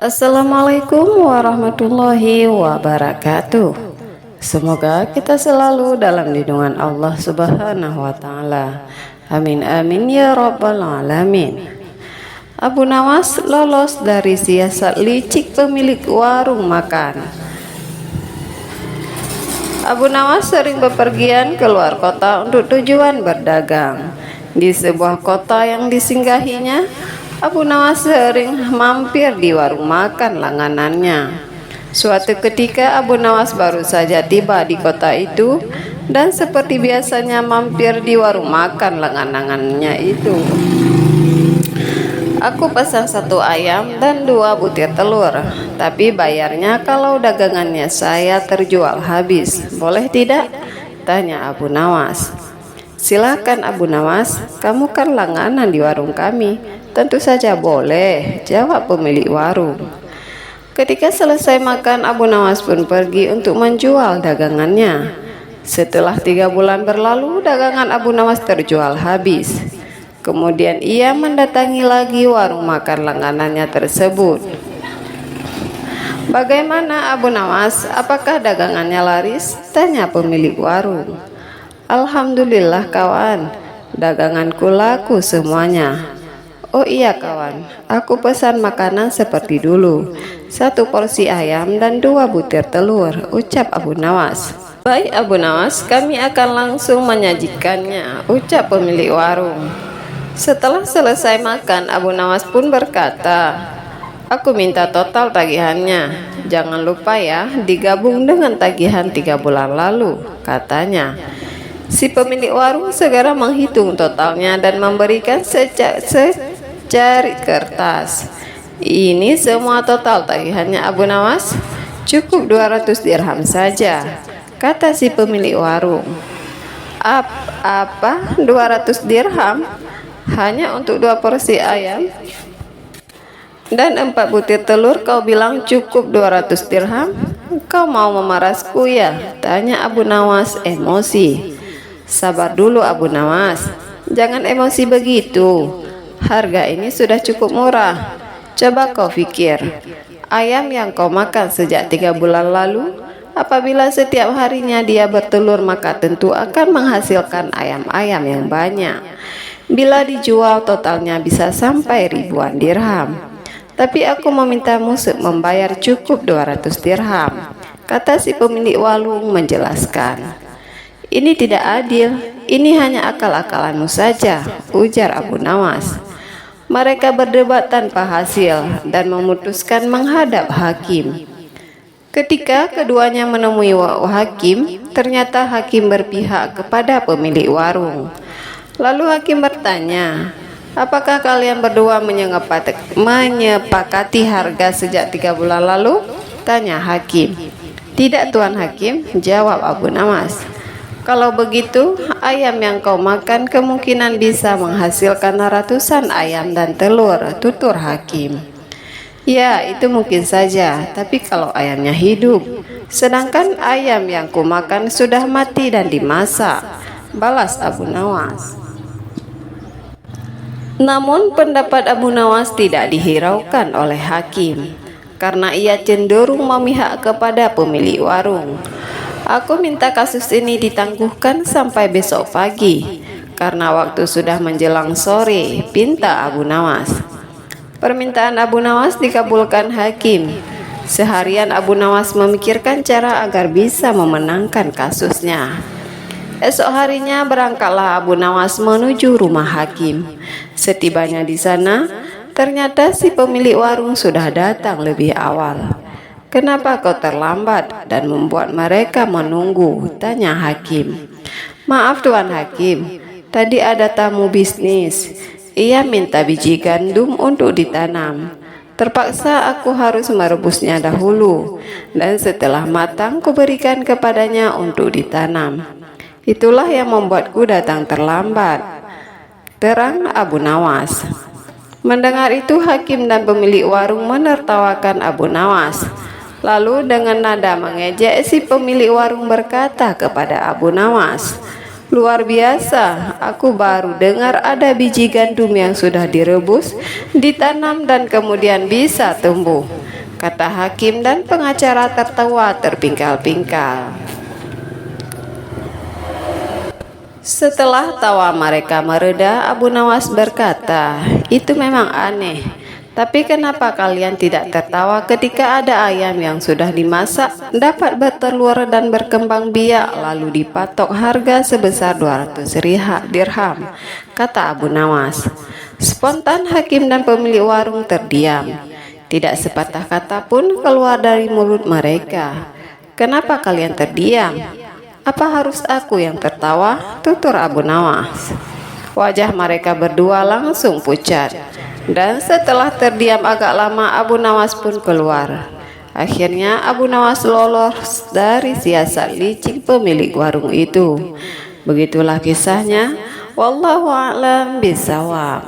Assalamualaikum warahmatullahi wabarakatuh. Semoga kita selalu dalam lindungan Allah Subhanahu wa Ta'ala. Amin amin ya rabbal alamin. Abu Nawas lolos dari siasat licik pemilik warung makan. Abu Nawas sering bepergian keluar kota untuk tujuan berdagang. Di sebuah kota yang disinggahinya, Abu Nawas sering mampir di warung makan langganannya. Suatu ketika Abu Nawas baru saja tiba di kota itu dan seperti biasanya mampir di warung makan langganannya itu. Aku pesan 1 ayam dan 2 butir telur, tapi bayarnya kalau dagangannya saya terjual habis. Boleh tidak? Tanya Abu Nawas. Silakan Abu Nawas, kamu kan langganan di warung kami. Tentu saja boleh, jawab pemilik warung. Ketika selesai makan, Abu Nawas pun pergi untuk menjual dagangannya. Setelah 3 bulan berlalu, dagangan Abu Nawas terjual habis. Kemudian ia mendatangi lagi warung makan langganannya tersebut. Bagaimana Abu Nawas? Apakah dagangannya laris? Tanya pemilik warung. Alhamdulillah kawan, daganganku laku semuanya. Oh iya kawan, aku pesan makanan seperti dulu, 1 porsi ayam dan 2 butir telur, ucap Abu Nawas. Baik Abu Nawas, kami akan langsung menyajikannya, ucap pemilik warung. Setelah selesai makan, Abu Nawas pun berkata, aku minta total tagihannya. Jangan lupa ya, digabung dengan tagihan 3 bulan lalu, katanya. Si pemilik warung segera menghitung totalnya dan memberikan secari kertas. Ini semua total tagihannya Abu Nawas, cukup 200 dirham saja, kata si pemilik warung. Apa 200 dirham? Hanya untuk 2 porsi ayam dan 4 butir telur kau bilang cukup 200 dirham? Kau mau memerasku ya? Tanya Abu Nawas emosi. Sabar dulu Abu Nawas, jangan emosi begitu. Harga ini sudah cukup murah. Coba kau pikir, ayam yang kau makan sejak 3 bulan lalu, apabila setiap harinya dia bertelur maka tentu akan menghasilkan ayam-ayam yang banyak. Bila dijual totalnya bisa sampai ribuan dirham. Tapi aku memintamu membayar cukup 200 dirham, kata si pemilik warung menjelaskan. Ini tidak adil, ini hanya akal-akalanmu saja, ujar Abu Nawas. Mereka berdebat tanpa hasil dan memutuskan menghadap hakim. Ketika keduanya menemui hakim, ternyata hakim berpihak kepada pemilik warung. Lalu hakim bertanya, apakah kalian berdua menyepakati harga sejak 3 bulan lalu? Tanya hakim. Tidak Tuan Hakim, jawab Abu Nawas. Kalau begitu, ayam yang kau makan kemungkinan bisa menghasilkan ratusan ayam dan telur, tutur hakim. Ya, itu mungkin saja, tapi kalau ayamnya hidup, sedangkan ayam yang ku makan sudah mati dan dimasak, balas Abu Nawas. Namun pendapat Abu Nawas tidak dihiraukan oleh hakim, karena ia cenderung memihak kepada pemilik warung. Aku minta kasus ini ditangguhkan sampai besok pagi, karena waktu sudah menjelang sore, pinta Abu Nawas. Permintaan Abu Nawas dikabulkan hakim. Seharian Abu Nawas memikirkan cara agar bisa memenangkan kasusnya. Esok harinya berangkatlah Abu Nawas menuju rumah hakim. Setibanya di sana, ternyata si pemilik warung sudah datang lebih awal. Kenapa kau terlambat dan membuat mereka menunggu? Tanya hakim. Maaf Tuan Hakim, tadi ada tamu bisnis. Ia minta biji gandum untuk ditanam. Terpaksa aku harus merebusnya dahulu, dan setelah matang kuberikan kepadanya untuk ditanam. Itulah yang membuatku datang terlambat, terang Abu Nawas. Mendengar itu hakim dan pemilik warung menertawakan Abu Nawas. Lalu dengan nada mengejek si pemilik warung berkata kepada Abu Nawas, Luar biasa, aku baru dengar ada biji gandum yang sudah direbus, ditanam dan kemudian bisa tumbuh, kata hakim dan pengacara tertawa terpingkal-pingkal. Setelah tawa mereka mereda, Abu Nawas berkata, "Itu memang aneh. Tapi kenapa kalian tidak tertawa ketika ada ayam yang sudah dimasak, dapat bertelur dan berkembang biak lalu dipatok harga sebesar 200 dirham?" kata Abu Nawas. Spontan hakim dan pemilik warung terdiam. Tidak sepatah kata pun keluar dari mulut mereka. "Kenapa kalian terdiam? Apa harus aku yang tertawa?" tutur Abu Nawas. Wajah mereka berdua langsung pucat. Dan setelah terdiam agak lama, Abu Nawas pun keluar. Akhirnya Abu Nawas lolos dari siasat licik pemilik warung itu. Begitulah kisahnya. Wallahu a'lam bishawab.